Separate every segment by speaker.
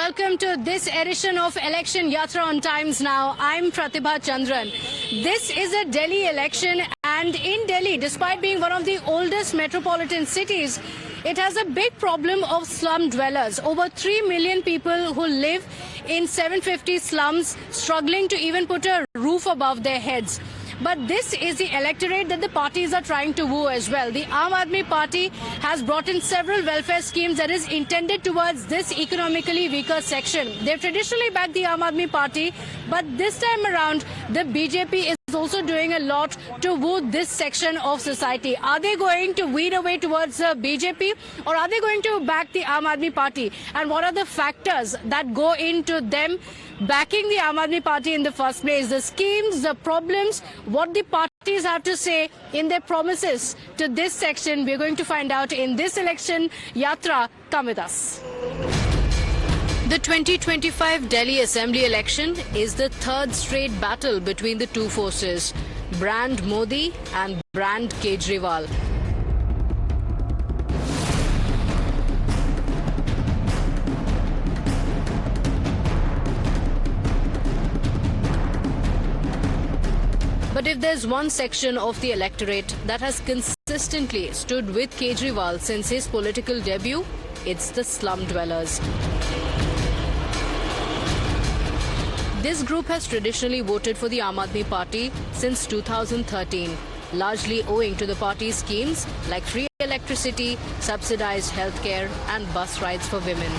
Speaker 1: welcome to this edition of Election Yatra on Times Now. I'm Pratibha Chandran. This is a Delhi election, and in Delhi, despite being one of the oldest metropolitan cities, it has a big problem of slum dwellers. Over 3 million people who live in 750 slums, struggling to even put a roof above their heads. But this is the electorate that the parties are trying to woo as well. The Aam Aadmi Party has brought in several welfare schemes that is intended towards this economically weaker section. They've traditionally backed the Aam Aadmi Party, but this time around, the BJP is also doing a lot to woo this section of society. Are they going to weed away towards the BJP, or are they going to back the Aam Aadmi Party? And what are the factors that go into them backing the Aam Aadmi Party in the first place? The schemes, the problems, what the parties have to say in their promises to this section, we're going to find out in this election Yatra. Come with us. The 2025 Delhi Assembly election is the third straight battle between the two forces, brand Modi and brand Kejriwal. But if there's one section of the electorate that has consistently stood with Kejriwal since his political debut, it's the slum dwellers. This group has traditionally voted for the Aam Aadmi Party since 2013, largely owing to the party's schemes like free electricity, subsidized healthcare and bus rides for women.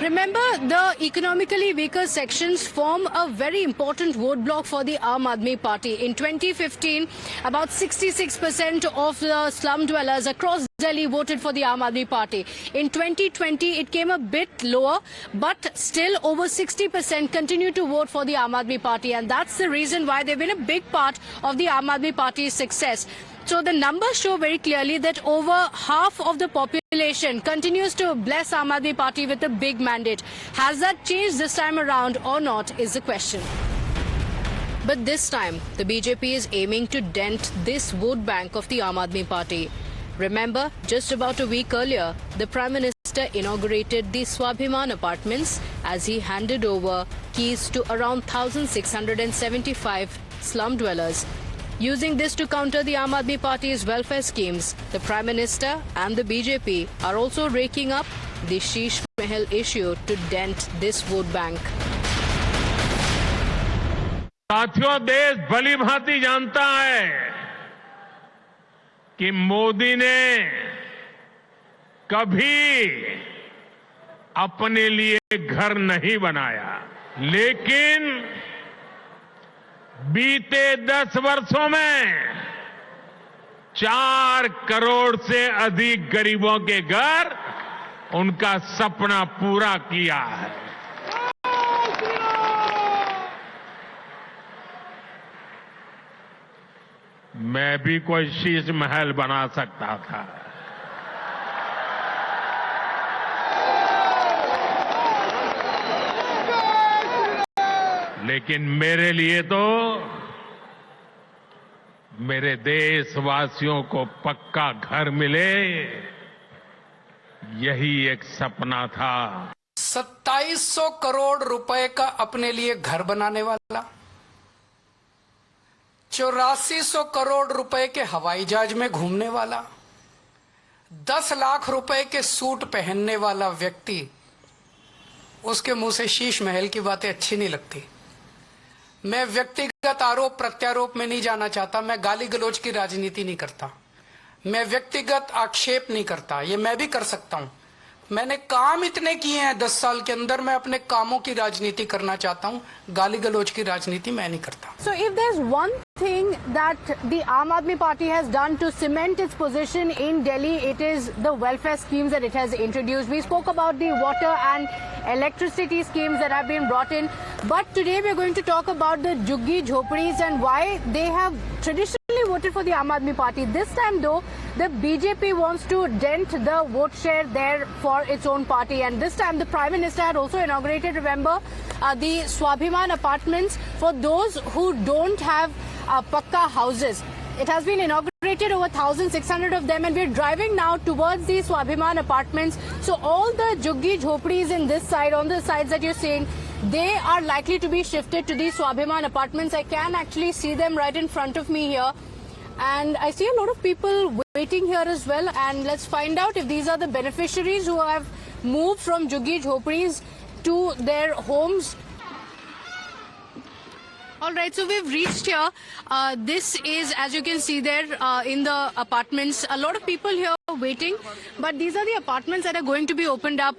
Speaker 1: Remember, the economically weaker sections form a very important vote bloc for the Aam Aadmi Party. In 2015, about 66% of the slum dwellers across Delhi voted for the Aam Aadmi Party. In 2020, it came a bit lower, but still over 60% continue to vote for the Aam Aadmi Party. And that's the reason why they've been a big part of the Aam Aadmi Party's success. So the numbers show very clearly that over half of the population continues to bless Aam Aadmi Party with a big mandate. Has that changed this time around or not is the question. But this time, the BJP is aiming to dent this vote bank of the Aam Aadmi Party. Remember, just about a week earlier, the Prime Minister inaugurated the Swabhiman apartments as he handed over keys to around 1,675 slum dwellers. Using this to counter the Aam Aadmi Party's welfare schemes, the Prime Minister and the BJP are also raking up the Sheesh Mahal issue to dent this vote bank.
Speaker 2: साथियों, देश भली भांति जानता है कि मोदी ने कभी अपने लिए घर नहीं बनाया, लेकिन बीते 10 वर्षों में 4 करोड़ से अधिक गरीबों के घर उनका सपना पूरा किया है। मैं भी कोई शीश महल बना सकता था, लेकिन मेरे लिए तो मेरे देशवासियों को पक्का घर मिले, यही एक सपना था।
Speaker 3: 2700 करोड़ रुपए का अपने लिए घर बनाने वाला, 8400 करोड़ रुपए के हवाई जहाज में घूमने वाला, 10 लाख रुपए के सूट पहनने वाला व्यक्ति, उसके मुंह से शीश महल की बातें अच्छी नहीं लगती। मैं व्यक्तिगत आरोप प्रत्यारोप में नहीं जाना चाहता, मैं गाली गलौज की राजनीति नहीं करता, मैं व्यक्तिगत आक्षेप नहीं करता, ये मैं भी कर सकता हूं। मैंने काम इतने किए हैं 10 साल के अंदर, मैं अपने कामों की राजनीति करना चाहता हूं, गाली गलौज की राजनीति मैं नहीं करता।
Speaker 1: So if there's one thing that the Aam Aadmi Party has done to cement its position in Delhi, it is the welfare schemes that it has introduced. We spoke about the water and electricity schemes that have been brought in, but today we're going to talk about the Jhuggi Jhopadis and why they have traditionally voted for the Aam Aadmi Party. This time though, the BJP wants to dent the vote share there for its own party, and this time the Prime Minister had also inaugurated, remember, the Swabhiman apartments for those who don't have pakka houses. It has been inaugurated donated over 1,600 of them, and we're driving now towards the Swabhiman apartments. So all the Juggi Jhopris in this side, on the sides that you're seeing, they are likely to be shifted to these Swabhiman apartments. I can actually see them right in front of me here. And I see a lot of people waiting here as well. And let's find out if these are the beneficiaries who have moved from Juggi Jhopris to their homes. All right, so we've reached here. This is, as you can see there, in the apartments. A lot of people here waiting, but these are the apartments that are going to be opened up,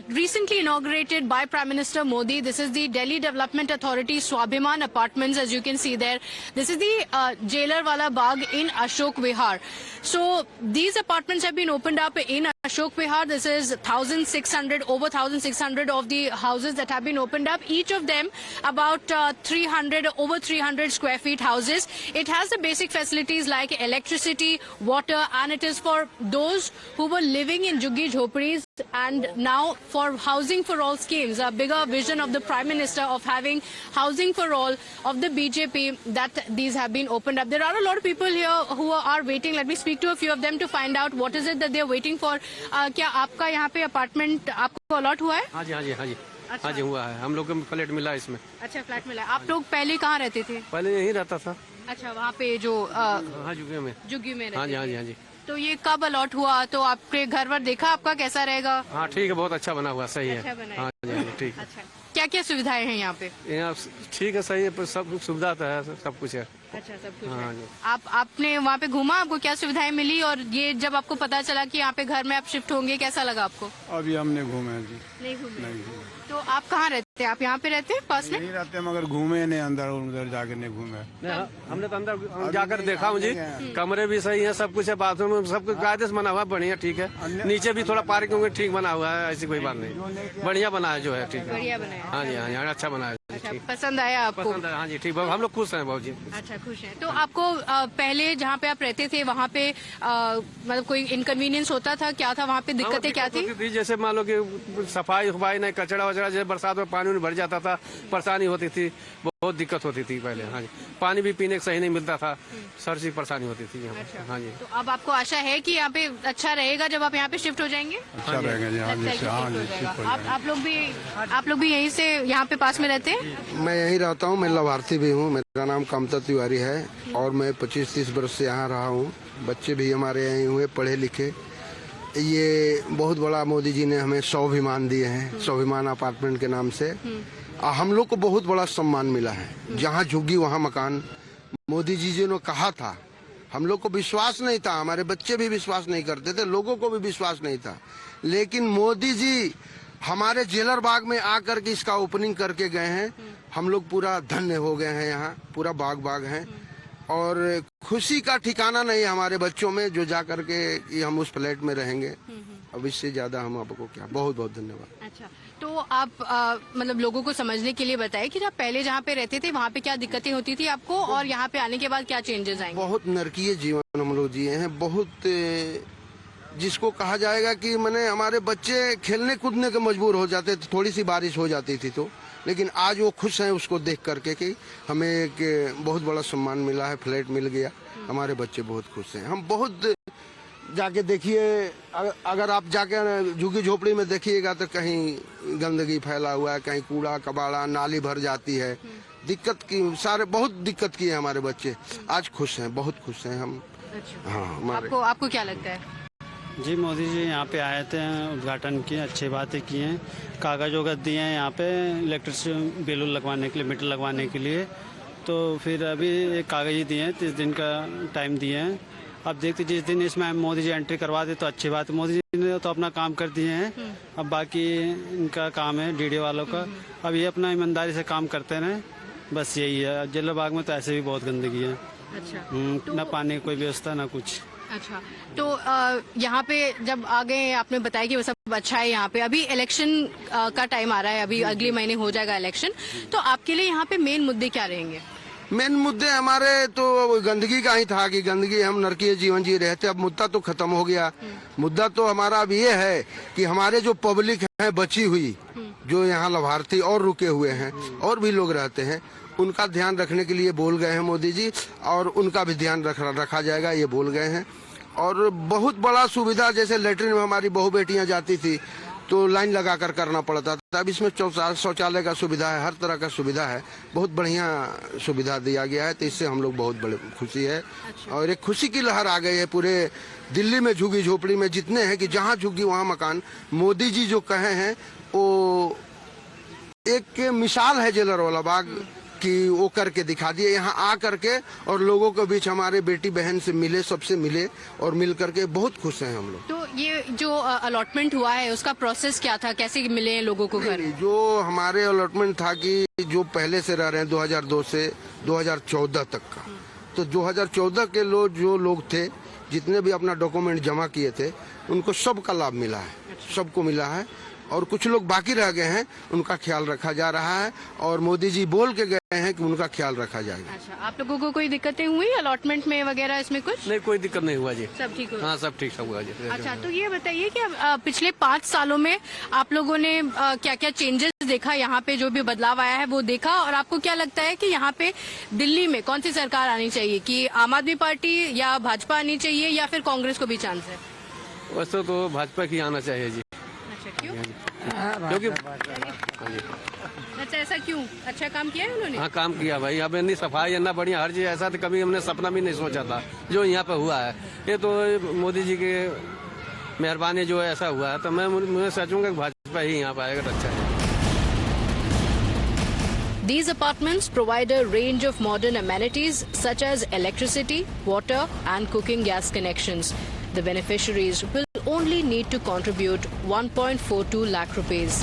Speaker 1: recently inaugurated by Prime Minister Modi. This is the Delhi Development Authority Swabhiman Apartments, as you can see there. This is the Jailerwala Bagh in Ashok Vihar. So these apartments have been opened up in Ashok Vihar. This is 1,600, over 1,600 of the houses that have been opened up. Each of them about 300, over 300 square feet houses. It has the basic facilities like electricity, water, and it is for those who were living in Juggi Jhopris, and now for Housing for All schemes, a bigger vision of the Prime Minister of having Housing for All of the BJP, that these have been opened up. There are a lot of people here who are waiting. Let me speak to a few of them to find out what is it that they are waiting for. क्या आपका यहाँ पे apartment आपको allot हुआ है?
Speaker 4: हाँ जी हाँ जी हाँ जी हाँ जी हुआ है। हम लोग को फ्लैट मिला है इसमें।
Speaker 1: अच्छा, फ्लैट मिला है। आप लोग पहले कहाँ रहते थे?
Speaker 4: पहले यहीं रहता था।
Speaker 1: अच्छा, वहाँ पे जो
Speaker 4: हाँ जुग्गी में
Speaker 1: रहते
Speaker 4: हाँ जी हाँ जी हाँ जी।
Speaker 1: तो ये कब अलॉट हुआ? तो आपके घर वर देखा आपका कैसा रहेगा?
Speaker 4: हाँ ठीक है, बहुत अच्छा बना हुआ, सही है।
Speaker 1: अच्छा बना है।
Speaker 4: हाँ जी हाँ जी ठीक है।
Speaker 1: अच्छा, क्या क्या सुविधाएं हैं यहाँ पे?
Speaker 4: यहाँ ठीक है, सही है, सब सुविधा तो है, सब कुछ है।
Speaker 1: अच्छा, सब कुछ
Speaker 4: हाँ
Speaker 1: है।
Speaker 4: जी।
Speaker 1: आपने वहाँ पे घूमा, आपको क्या सुविधाएं मिली, और ये जब आपको पता चला कि यहाँ पे घर में आप शिफ्ट होंगे, कैसा लगा आपको?
Speaker 5: अभी हमने घूमे जी।
Speaker 1: नहीं घूमे।
Speaker 5: नहीं घूमे।
Speaker 1: तो आप कहाँ रहते हैं? आप यहाँ पे रहते हैं पास में?
Speaker 5: नहीं रहते, मगर घूमे नहीं, अंदर उधर जाके नहीं घूमे।
Speaker 4: हमने तो अंदर जाकर देखा हूँ जी, कमरे भी सही है, सब कुछ है, बाथरूम सब कुछ कायदे से बना हुआ है, बढ़िया ठीक है। नीचे भी थोड़ा पार्किंग ठीक बना हुआ है, ऐसी कोई बात नहीं, बढ़िया बना है जो है, ठीक है।
Speaker 1: बढ़िया बना है।
Speaker 4: हाँ जी हाँ जी, अच्छा बना है।
Speaker 1: अच्छा, पसंद आया आपको?
Speaker 4: पसंद है, हाँ जी ठीक, हम लोग खुश हैं बहुत जी।
Speaker 1: अच्छा, खुश हैं। तो आपको पहले जहाँ पे आप रहते थे वहाँ पे मतलब कोई इनकन्वीनियंस होता था? क्या था वहाँ पे, दिक्कतें क्या थी?
Speaker 4: जैसे मान लो कि सफाई नहीं, कचरा वचड़ा, जैसे बरसात में पानी भर जाता था, परेशानी होती थी, बहुत दिक्कत होती थी पहले। हाँ जी, पानी भी पीने का सही नहीं मिलता था, सर सी परेशानी होती थी।
Speaker 1: अच्छा।
Speaker 4: हाँ जी।
Speaker 1: तो अब आपको आशा है कि यहाँ पे अच्छा रहेगा जब आप यहाँ पे शिफ्ट हो जाएंगे?
Speaker 5: अच्छा रहेगा जी। हाँ जी, हाँ जी, शिफ्ट हो जाएगा।
Speaker 1: आप लोग भी यहीं से यहाँ पे पास में रहते हैं?
Speaker 6: मैं यहीं रहता हूँ, मैं लाभार्थी भी हूँ। मेरा नाम कामता तिवारी है और मैं 25-30 वर्ष से यहाँ रहा हूँ। बच्चे भी हमारे यहीं हुए, पढ़े लिखे। ये बहुत बड़ा मोदी जी ने हमें स्वाभिमान दिए हैं, स्वाभिमान अपार्टमेंट के नाम से। हम लोग को बहुत बड़ा सम्मान मिला है। जहाँ झुग्गी वहाँ मकान, मोदी जी ने कहा था, हम लोग को विश्वास नहीं था, हमारे बच्चे भी विश्वास नहीं करते थे, लोगों को भी विश्वास नहीं था, लेकिन मोदी जी हमारे जेलर बाग में आकर के इसका ओपनिंग करके गए हैं। हम लोग पूरा धन्य हो गए हैं, यहाँ पूरा बाग हैं, और खुशी का ठिकाना नहीं है हमारे बच्चों में, जो जा करके हम उस फ्लैट में रहेंगे। अब इससे ज्यादा हम आपको क्या, बहुत बहुत धन्यवाद। अच्छा,
Speaker 1: तो आप मतलब लोगों को समझने के लिए बताएं कि जब पहले जहाँ पे रहते थे वहाँ पे क्या दिक्कतें होती थी आपको, और यहाँ पे आने के बाद क्या चेंजेस आएंगे?
Speaker 6: बहुत नरकीय जीवन हम लोग जिए हैं, बहुत जिसको कहा जाएगा कि मैंने हमारे बच्चे खेलने कूदने के मजबूर हो जाते थे, थोड़ी सी बारिश हो जाती थी तो, लेकिन आज वो खुश हैं उसको देख करके कि हमें एक बहुत बड़ा सम्मान मिला है, फ्लैट मिल गया। हमारे बच्चे बहुत खुश हैं। हम बहुत जाके देखिए, अगर आप जाके झुग्गी झोपड़ी में देखिएगा तो कहीं गंदगी फैला हुआ है, कहीं कूड़ा कबाड़ा, नाली भर जाती है, दिक्कत की सारे बहुत दिक्कत की है हमारे बच्चे। आज खुश हैं, बहुत खुश हैं हम।
Speaker 1: अच्छा।
Speaker 6: हाँ,
Speaker 1: आपको क्या लगता है?
Speaker 7: जी, मोदी जी यहाँ पे आए थे, उद्घाटन किए, अच्छी बातें की हैं, कागज वगैरह दिए हैं यहाँ पे इलेक्ट्रिसिटी बिल लगवाने के लिए, मीटर लगवाने के लिए। तो फिर अभी एक कागज ही दिए हैं, 30 दिन का टाइम दिए हैं। अब देखते जिस दिन इसमें मोदी जी एंट्री करवा दे तो अच्छी बात है। मोदी जी ने तो अपना काम कर दिए हैं, अब बाकी इनका काम है डीडी वालों का। अब ये अपना ईमानदारी से काम करते रहें, बस यही है। जेल बाग में तो ऐसे भी बहुत गंदगी है।
Speaker 1: अच्छा।
Speaker 7: ना पानी की कोई व्यवस्था, ना कुछ।
Speaker 1: अच्छा, तो यहाँ पे जब आ गए, आपने बताया कि वो सब अच्छा है। यहाँ पे अभी इलेक्शन का टाइम आ रहा है, अभी अगले महीने हो जाएगा इलेक्शन, तो आपके लिए यहाँ पे मेन मुद्दे क्या रहेंगे?
Speaker 6: मेन मुद्दे हमारे तो गंदगी का ही था कि गंदगी, हम नरकीय जीवन जी रहे थे। अब मुद्दा तो खत्म हो गया। मुद्दा तो हमारा अब ये है कि हमारे जो पब्लिक है बची हुई, जो यहाँ लाभार्थी और रुके हुए हैं और भी लोग रहते हैं, उनका ध्यान रखने के लिए बोल गए हैं मोदी जी, और उनका भी ध्यान रखा जाएगा, ये बोल गए हैं। और बहुत बड़ा सुविधा, जैसे लेटरिन में हमारी बहू बेटियां जाती थी तो लाइन लगा कर करना पड़ता था, अब इसमें शौचालय का सुविधा है, हर तरह का सुविधा है, बहुत बढ़िया सुविधा दिया गया है। तो इससे हम लोग बहुत बड़े खुशी है। और एक खुशी की लहर आ गई है पूरे दिल्ली में, झुग्गी झोपड़ी में जितने हैं, कि जहाँ झुग्गी वहाँ मकान। मोदी जी जो कहे हैं वो एक मिसाल है जेलरवाला बाग कि वो करके दिखा दिए, यहाँ आ करके, और लोगों के बीच हमारे बेटी बहन से मिले, सबसे मिले, और मिल करके बहुत खुश हैं हम लोग।
Speaker 1: तो ये जो अलॉटमेंट हुआ है उसका प्रोसेस क्या था, कैसे मिले हैं लोगों को घर?
Speaker 6: जो हमारे अलॉटमेंट था कि जो पहले से रह रहे हैं 2002 से 2014 तक का, तो 2014 के जो लोग थे, जितने भी अपना डॉक्यूमेंट जमा किए थे, उनको सबका लाभ मिला है, सबको मिला है। और कुछ लोग बाकी रह गए हैं, उनका ख्याल रखा जा रहा है, और मोदी जी बोल के गए हैं कि उनका ख्याल रखा जाएगा।
Speaker 1: अच्छा, आप लोगों को कोई दिक्कतें हुई अलॉटमेंट में वगैरह, इसमें कुछ?
Speaker 4: नहीं, कोई दिक्कत नहीं हुआ जी,
Speaker 1: सब ठीक हो?
Speaker 4: हाँ सब ठीक हुआ जी।
Speaker 1: अच्छा, तो ये बताइए कि पिछले 5 सालों में आप लोगों ने क्या क्या चेंजेस देखा, यहाँ पे जो भी बदलाव आया है वो देखा, और आपको क्या लगता है कि यहाँ पे दिल्ली में कौन सी सरकार आनी चाहिए, कि आम आदमी पार्टी या भाजपा आनी चाहिए, या फिर कांग्रेस को भी चांस है?
Speaker 4: वैसे तो भाजपा की आना चाहिए जी।
Speaker 1: अच्छा, क्यों?
Speaker 4: क्योंकि
Speaker 1: अच्छा, ऐसा क्यों? अच्छा काम किया है उन्होंने?
Speaker 4: हाँ काम किया भाई, यहाँ पे इतनी सफाई, इतना बढ़िया हर चीज, ऐसा तो कभी हमने सपना भी नहीं सोचा था जो यहाँ पे हुआ है। ये तो मोदी जी के मेहरबानी जो है ऐसा हुआ है, तो मैं सोचूंगा कि भाजपा ही यहाँ पे आएगा तो अच्छा है।
Speaker 1: These apartments provide a range of modern amenities such as electricity, water and cooking gas connections. The beneficiaries will only need to contribute 1.42 lakh rupees.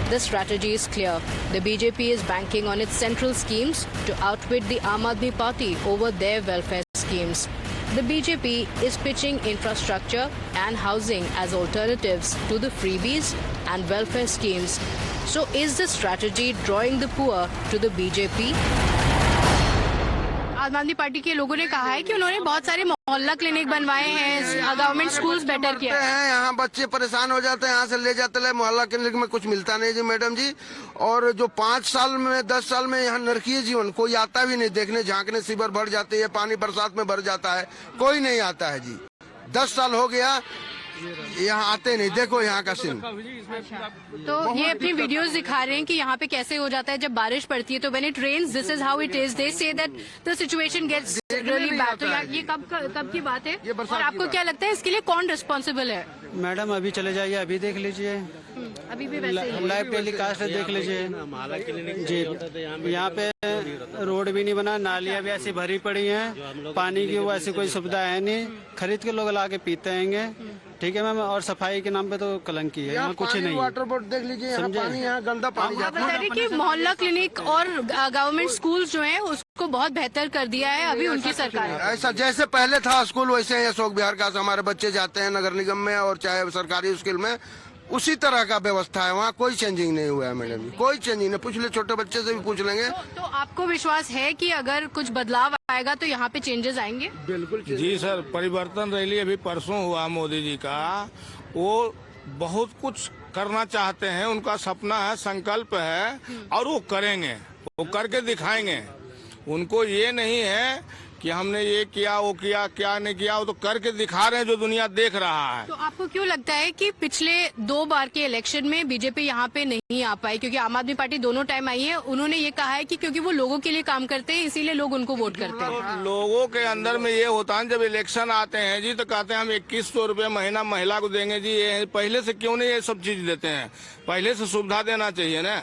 Speaker 1: The strategy is clear. The BJP is banking on its central schemes to outwit the Aam Aadmi Party over their welfare schemes. The BJP is pitching infrastructure and housing as alternatives to the freebies and welfare schemes. So is the strategy drawing the poor to the BJP? आम आदमी party के लोगों ने कहा है कि उन्होंने बहुत सारे मोहल्ला क्लिनिक बनवाए हैं, गवर्नमेंट स्कूल्स बेटर किया है।
Speaker 6: यहाँ बच्चे परेशान हो जाते हैं, यहाँ से ले जाते हैं मोहल्ला क्लिनिक में, कुछ मिलता नहीं जी मैडम जी। और जो 5 साल में 10 साल में यहाँ नरकीय जीवन, कोई आता भी नहीं देखने झांकने, सीवर भर जाती है, पानी बरसात में भर जाता है, कोई नहीं आता है जी। 10 साल हो गया यहाँ आते नहीं, देखो यहाँ का सीन।
Speaker 1: तो ये अपनी वीडियोस दिखा रहे हैं कि यहाँ पे कैसे हो जाता है जब बारिश पड़ती है, तो when it rains this is how it is, they say that the situation gets really bad. तो ये कब की बात है, और आपको क्या लगता है इसके लिए कौन रिस्पॉन्सिबल है?
Speaker 7: मैडम अभी चले जाइए, अभी देख लीजिए,
Speaker 1: अभी भी वैसे ही
Speaker 7: लाइव टेलीकास्ट देख लीजिए जी। यहाँ पे रोड भी नहीं बना, नालियाँ भी ऐसी भरी पड़ी हैं, पानी की वो ऐसी कोई सुविधा है नहीं, खरीद के लोग ला के पीते हैं। ठीक है मैम, और सफाई के नाम पे तो कलंकी है, यहाँ कुछ नहीं।
Speaker 6: वाटर बोर्ड देख लीजिए, यहाँ पानी, यहाँ गंदा पानी जाता है।
Speaker 1: बता रहे कि मोहल्ला क्लिनिक और गवर्नमेंट स्कूल्स जो हैं उसको बहुत बेहतर कर दिया है अभी उनकी सरकार ने।
Speaker 6: ऐसा जैसे पहले था स्कूल, वैसे ही अशोक विहार का हमारे बच्चे जाते हैं नगर निगम में, और चाहे सरकारी स्कूल में, उसी तरह का व्यवस्था है वहाँ, कोई चेंजिंग नहीं हुआ है मैडम जी, कोई चेंजिंग नहीं। पूछ ले, छोटे बच्चे से भी पूछ लेंगे।
Speaker 1: तो आपको विश्वास है कि अगर कुछ बदलाव आएगा तो यहाँ पे चेंजेस आएंगे?
Speaker 6: बिल्कुल
Speaker 2: जी सर, परिवर्तन रैली अभी परसों हुआ मोदी जी का, वो बहुत कुछ करना चाहते हैं, उनका सपना है, संकल्प है, और वो करेंगे, वो करके दिखाएंगे। उनको ये नहीं है कि हमने ये किया वो किया, क्या नहीं किया, वो तो करके दिखा रहे हैं, जो दुनिया देख रहा है।
Speaker 1: तो आपको क्यों लगता है कि पिछले 2 बार के इलेक्शन में बीजेपी यहाँ पे नहीं आ पाई? क्योंकि आम आदमी पार्टी दोनों टाइम आई है, उन्होंने ये कहा है कि क्योंकि वो लोगों के लिए काम करते हैं इसीलिए लोग उनको वोट करते हैं।
Speaker 2: तो लोगों के अंदर में ये होता है, जब इलेक्शन आते हैं जी तो कहते हैं हम 2100 रुपये महीना महिला को देंगे जी। ये पहले से क्यों नहीं ये सब चीज देते हैं? पहले से सुविधा देना चाहिए ना।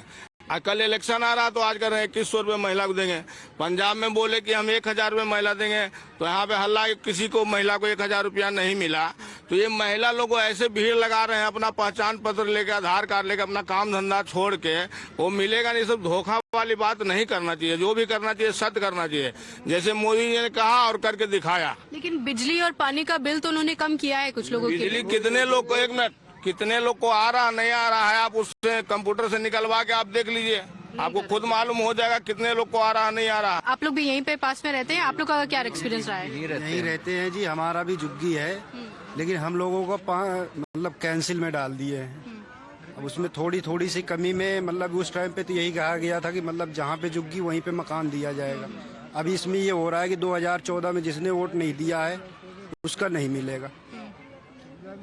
Speaker 2: कल इलेक्शन आ रहा तो आज कर रहे हैं 2100 रुपये महिला को देंगे। पंजाब में बोले कि हम 1000 रुपये महिला देंगे, तो यहाँ पे हल्ला किसी को महिला को 1000 रुपया नहीं मिला। तो ये महिला लोग ऐसे भीड़ लगा रहे हैं, अपना पहचान पत्र लेके, आधार कार्ड लेके, अपना काम धंधा छोड़ के, वो मिलेगा नहीं। सब धोखा वाली बात नहीं करना चाहिए, जो भी करना चाहिए सत्य करना चाहिए, जैसे मोदी जी ने कहा और करके दिखाया।
Speaker 1: लेकिन बिजली और पानी का बिल तो उन्होंने कम किया है कुछ लोगों के लिए।
Speaker 2: बिजली कितने लोग को, 1 मिनट, कितने लोग को आ रहा नहीं आ रहा है, आप उससे कंप्यूटर से निकलवा के आप देख लीजिए, आपको खुद मालूम हो जाएगा कितने लोग को आ रहा नहीं आ रहा।
Speaker 1: आप लोग भी यहीं पे पास में रहते हैं, आप लोग का क्या एक्सपीरियंस रहा है?
Speaker 8: यहीं रहते हैं जी, हमारा भी झुग्गी है, लेकिन हम लोगों को मतलब कैंसिल में डाल दिए हैं।
Speaker 5: उसमें थोड़ी थोड़ी सी कमी में मतलब उस टाइम पे तो यही कहा गया था कि मतलब जहाँ पे झुग्गी वहीं पे मकान दिया जाएगा। अभी इसमें ये हो रहा है कि 2014 में जिसने वोट नहीं दिया है उसका नहीं मिलेगा,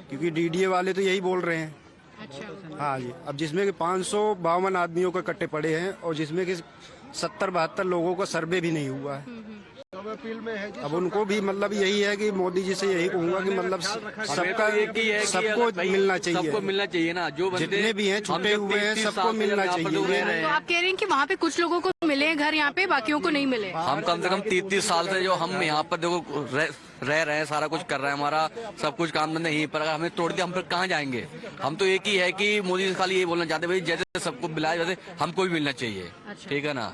Speaker 5: क्योंकि डीडीए वाले तो यही बोल रहे हैं। हाँ जी, अब जिसमें कि 552 आदमियों के कट्टे पड़े हैं और जिसमें कि 70-72 लोगों का सर्वे भी नहीं हुआ है। अब उनको भी मतलब यही है कि मोदी जी से यही कहूंगा कि मतलब सबको मिलना चाहिए,
Speaker 4: सबको मिलना चाहिए ना, जो
Speaker 5: जितने भी हैं छुटे हुए हैं सबको मिलना चाहिए।
Speaker 1: तो आप कह रहे हैं कि वहाँ पे कुछ लोगों को मिले हैं घर, यहाँ पे बाकियों को नहीं मिले।
Speaker 8: हम कम से कम 30 साल से जो हम यहाँ पर देखो रह रहे हैं, सारा कुछ कर रहे हैं, हमारा सब कुछ काम धंधा यहीं पर, अगर हमें तोड़ दिया हम फिर कहाँ जाएंगे। हम तो एक ही है कि मोदी जी खाली ये बोलना चाहते हैं भाई जैसे सबको मिला वैसे हमको भी मिलना चाहिए। ठीक है ना,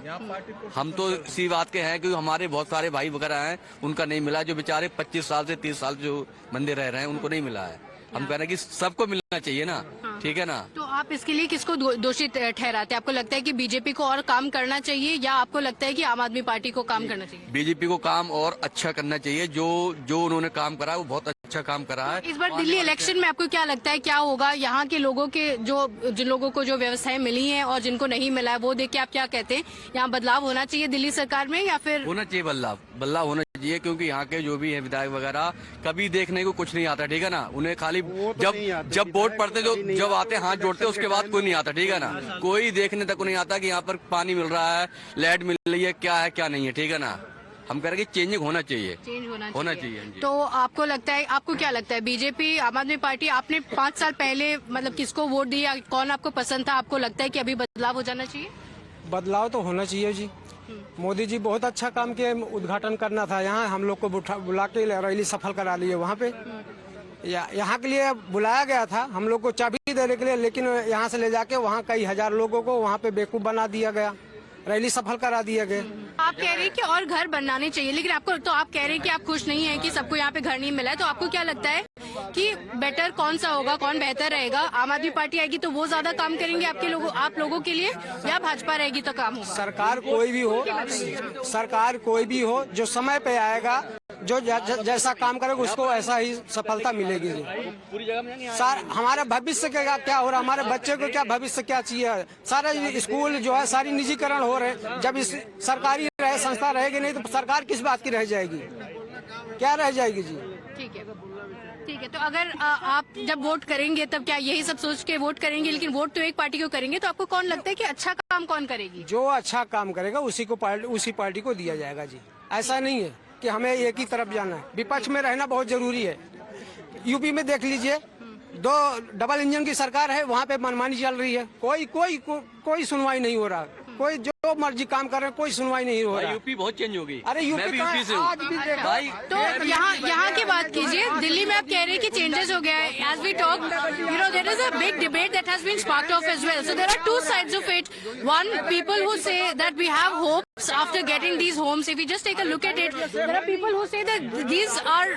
Speaker 8: हम तो इसी बात के हैं कि हमारे बहुत सारे भाई वगैरह हैं उनका नहीं मिला, जो बेचारे 25 साल से 30 साल जो बंदे रह रहे हैं उनको नहीं मिला है। हम कह रहे हैं कि सबको मिलना चाहिए ना। ठीक है ना,
Speaker 1: तो आप इसके लिए किसको दोषी ठहराते हैं? आपको लगता है कि बीजेपी को और काम करना चाहिए या आपको लगता है कि आम आदमी पार्टी को काम करना चाहिए?
Speaker 8: बीजेपी को काम और अच्छा करना चाहिए। जो उन्होंने काम करा है वो बहुत अच्छा काम करा है।
Speaker 1: इस बार दिल्ली इलेक्शन में आपको क्या लगता है क्या होगा? यहाँ के लोगों के जिन लोगों को जो व्यवस्थाएं मिली हैं और जिनको नहीं मिला है वो देख के आप क्या कहते हैं? यहाँ बदलाव होना चाहिए दिल्ली सरकार में या फिर
Speaker 8: होना चाहिए बदलाव होना चाहिए, क्योंकि यहाँ के जो भी है विधायक वगैरह कभी देखने को कुछ नहीं आता। ठीक है ना, उन्हें खाली जब वोट पड़ते जब आते हाथ जोड़ते उसके बाद कोई नहीं आता। ठीक है ना, कोई देखने तक नहीं आता कि यहाँ पर पानी मिल रहा है, लाइट मिल रही है, क्या है क्या नहीं है। ठीक है ना, हम कह रहे हैं कि चेंजिंग होना चाहिए, होना चाहिए।
Speaker 1: तो आपको लगता है, आपको क्या लगता है बीजेपी आम आदमी पार्टी, आपने 5 साल पहले मतलब किसको वोट दिया, कौन आपको पसंद था? आपको लगता है कि अभी बदलाव हो जाना चाहिए?
Speaker 9: बदलाव तो होना चाहिए जी। मोदी जी बहुत अच्छा काम किया, उद्घाटन करना था यहाँ, हम लोग को बुला के रैली सफल करा लिए वहाँ पे। यहाँ के लिए बुलाया गया था हम लोग को चाबी देने के लिए, लेकिन यहाँ से ले जाके वहाँ कई हजार लोगों को वहाँ पे बेवकूफ बना दिया गया, रैली सफल करा दिया गया।
Speaker 1: आप कह रहे हैं कि और घर बनाने चाहिए, लेकिन आपको तो आप कह रहे हैं कि आप खुश नहीं है कि सबको यहाँ पे घर नहीं मिला है। तो आपको क्या लगता है कि बेटर कौन सा होगा, कौन बेहतर रहेगा? आम आदमी पार्टी आएगी तो वो ज्यादा काम करेंगे आप लोगों के लिए, या भाजपा रहेगी तो काम होगा?
Speaker 9: सरकार कोई भी हो जो समय पे आएगा, जो जैसा काम करेगा उसको ऐसा ही सफलता मिलेगी जी। हमारा भविष्य क्या हो रहा है, हमारे बच्चे को क्या भविष्य क्या चाहिए? सारा स्कूल जो है सारी निजीकरण हो रहे हैं। जब इस सरकारी संस्था रहेगी नहीं तो सरकार किस बात की रह जाएगी, क्या रह जाएगी जी?
Speaker 1: ठीक है, तो अगर आप जब वोट करेंगे तब क्या यही सब सोच के वोट करेंगे? लेकिन वोट तो एक पार्टी को करेंगे, तो आपको कौन लगता है कि अच्छा काम कौन करेगी?
Speaker 9: जो अच्छा काम करेगा उसी पार्टी को दिया जाएगा जी। ऐसा नहीं है कि हमें एक ही तरफ जाना है, विपक्ष में रहना बहुत जरूरी है। यूपी में देख लीजिए, 2 डबल इंजन की सरकार है, वहाँ पे मनमानी चल रही है, कोई सुनवाई नहीं हो रहा, कोई जो मर्जी काम कर रहे हैं, कोई सुनवाई नहीं हो रहा।
Speaker 8: यूपी बहुत चेंज होगी।
Speaker 9: अरे यूपी से आज भी
Speaker 8: भाई,
Speaker 1: तो यहाँ की बात कीजिए, दिल्ली में आप कह रहे हैं कि चेंजेस हो गया है। As we talk, you know, there is a big debate that has been sparked off as well. So there are two sides of it. One, people who say that we have hopes after getting these homes. If we just take a look at it, there are people who say that these are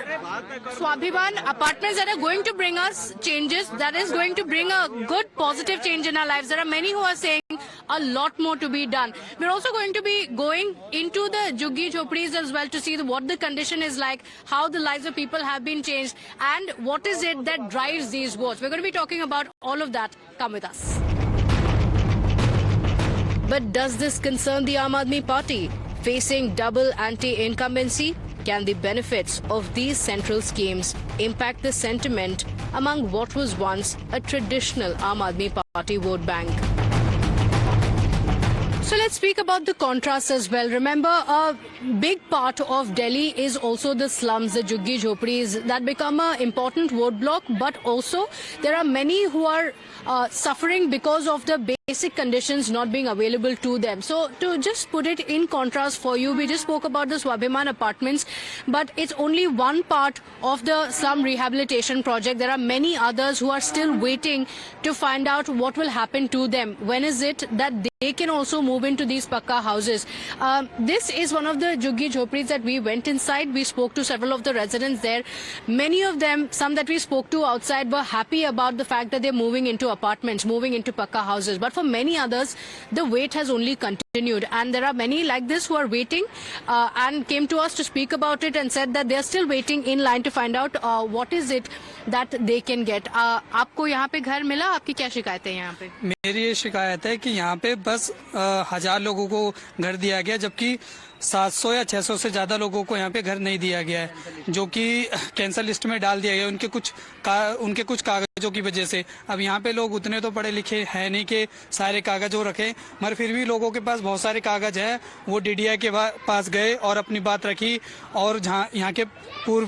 Speaker 1: Swabhiman apartments that are going to bring us changes, that is going to bring a good positive change in our lives. There are many who are saying a lot more to be done. We're also going to be going into the Juggi Jhopris as well to see what the condition is like, how the lives of people have been changed, and what is it that drives these votes. We're going to be talking about all of that. Come with us. But does this concern the Aam Aadmi Party facing double anti-incumbency? Can the benefits of these central schemes impact the sentiment among what was once a traditional Aam Aadmi Party vote bank? So let's speak about the contrast as well. Remember, a big part of Delhi is also the slums, the Juggi Jhopris that become an important vote block. But also, there are many who are suffering because of the basic conditions not being available to them. So to just put it in contrast for you, we just spoke about the Swabhiman apartments, but it's only one part of the slum rehabilitation project. There are many others who are still waiting to find out what will happen to them. When is it that they can also move into these Pakka houses? This is one of the the Juggi Jhopris that we went inside, we spoke to several of the residents there. Many of them, some that we spoke to outside, were happy about the fact that they're moving into apartments, moving into pakka houses. But for many others, the wait has only continued. And there are many like this who are waiting and came to us to speak about it and said that they're still waiting in line to find out what is it that they can get. आपको यहाँ पे घर मिला? आपकी क्या शिकायत है यहाँ पे?
Speaker 10: मेरी ये शिकायत है कि यहाँ पे बस 1000 लोगों को घर दिया गया, जबकि 700 या 600 से ज्यादा लोगों को यहाँ पे घर नहीं दिया गया है, जो कि कैंसर लिस्ट में डाल दिया गया उनके कुछ कागजों की वजह से। अब यहाँ पे लोग उतने तो पढ़े लिखे हैं नहीं कि सारे कागजों रखें, मगर फिर भी लोगों के पास बहुत सारे कागज हैं। वो DDI के पास गए और अपनी बात रखी, और जहाँ यहाँ के पूर्व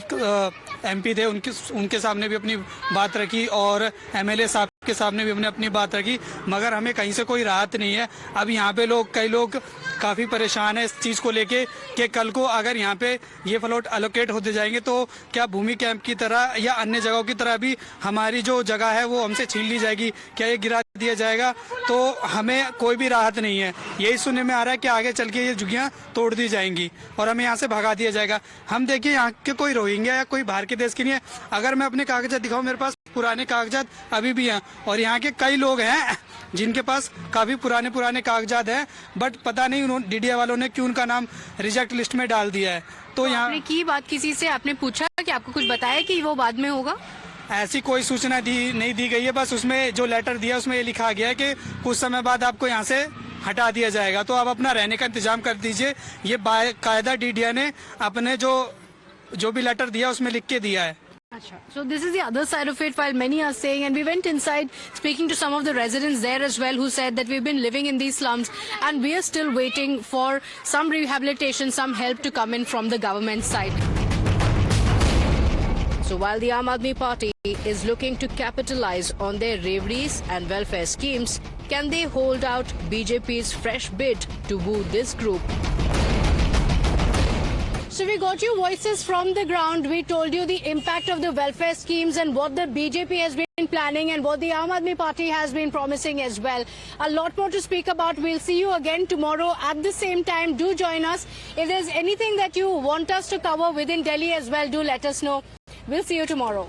Speaker 10: MP थे उनके सामने भी अपनी बात रखी, और MLA साहब के सामने भी हमने अपनी बात रखी, मगर हमें कहीं से कोई राहत नहीं है। अब यहाँ पे कई लोग काफी परेशान है इस चीज को लेके कि कल को अगर यहाँ पे ये फ्लॉट अलोकेट होते जाएंगे तो क्या भूमि कैंप की तरह या अन्य जगहों की तरह भी हमारी जो जगह है वो हमसे छीन ली जाएगी, क्या ये गिरा दिया जाएगा? तो हमें कोई भी राहत नहीं है। यही सुनने में आ रहा है कि आगे चल के ये झुग्गियां तोड़ दी जाएंगी और हमें यहाँ से भगा दिया जाएगा। हम देखिए यहाँ के कोई रोहिंग्या या कोई बाहर के देश के नहीं है। अगर मैं अपने कागजात दिखाऊं, मेरे पास पुराने कागजात अभी भी हैं, और यहाँ के कई लोग हैं जिनके पास काफी पुराने कागजात हैं, बट पता नहीं उन्होंने DDI वालों ने क्यों उनका नाम रिजेक्ट लिस्ट में डाल दिया है। तो यहाँ
Speaker 1: आपने की बात किसी से, आपने पूछा कि आपको कुछ बताया कि वो बाद में होगा?
Speaker 10: ऐसी कोई सूचना नहीं दी गई है। बस उसमें जो लेटर दिया उसमें ये लिखा गया है कि कुछ समय बाद आपको यहाँ से हटा दिया जाएगा, तो आप अपना रहने का इंतजाम कर दीजिए। ये बाकायदा DDI ने अपने जो भी लेटर दिया उसमें लिख के दिया है।
Speaker 1: So this is the other side of it, while many are saying, and we went inside speaking to some of the residents there as well, who said that we've been living in these slums and we are still waiting for some rehabilitation, some help to come in from the government side. So while the Aam Aadmi Party is looking to capitalize on their reveries and welfare schemes, can they hold out BJP's fresh bid to woo this group? So we got you voices from the ground. We told you the impact of the welfare schemes and what the BJP has been planning and what the Aam Aadmi Party has been promising as well. A lot more to speak about. We'll see you again tomorrow at the same time. Do join us. If there's anything that you want us to cover within Delhi as well, do let us know. We'll see you tomorrow.